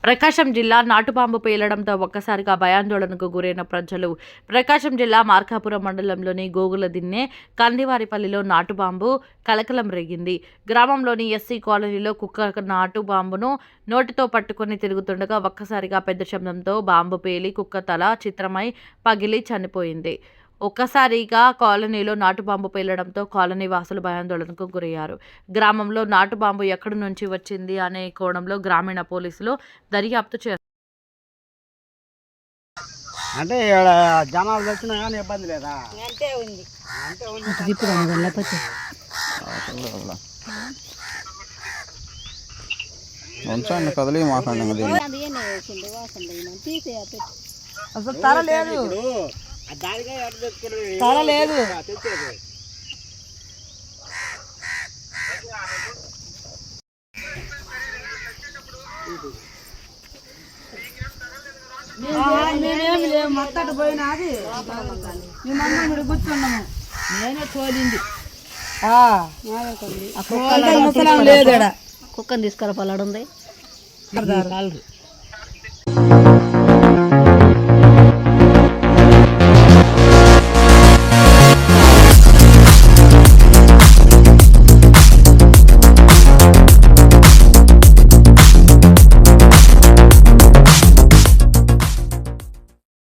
ప్రకాశం జిల్లా నాటుబాంబు పేలడంతో ఒక్కసారిగా భయాందోళనకు గురైన ప్రజలు. ప్రకాశం జిల్లా మార్కాపురం మండలంలోని గోగుల దిన్నె కందివారిపల్లిలో నాటుబాంబు కలకలం రేగింది. గ్రామంలోని ఎస్సీ కాలనీలో కుక్క నాటుబాంబును నోటితో పట్టుకుని తిరుగుతుండగా ఒక్కసారిగా పెద్ద శబ్దంతో బాంబు పేలి కుక్క తల చిత్రమై పగిలి చనిపోయింది. ఒక్కసారిగా కాలనీలో నాటుబాంబు పేలడంతో కాలనీ వాసులు భయాందోళనకు గురయ్యారు. గ్రామంలో నాటుబాంబు ఎక్కడి నుంచి వచ్చింది అనే కోణంలో గ్రామీణ పోలీసులు దర్యాప్తు చేస్తారు. అంటే జనాలు వచ్చినా కానీ ఇబ్బంది లేదా? కదలి మాకండి అసలు తర లేదు, తర లేదు. మేమేమి లేవు, మత్తటి పోయినది మేమందరం ఇక్కడ కూర్చున్నాము. నేనే తోలింది లేదు, కుక్కని తీసుకురా పలాడుంది.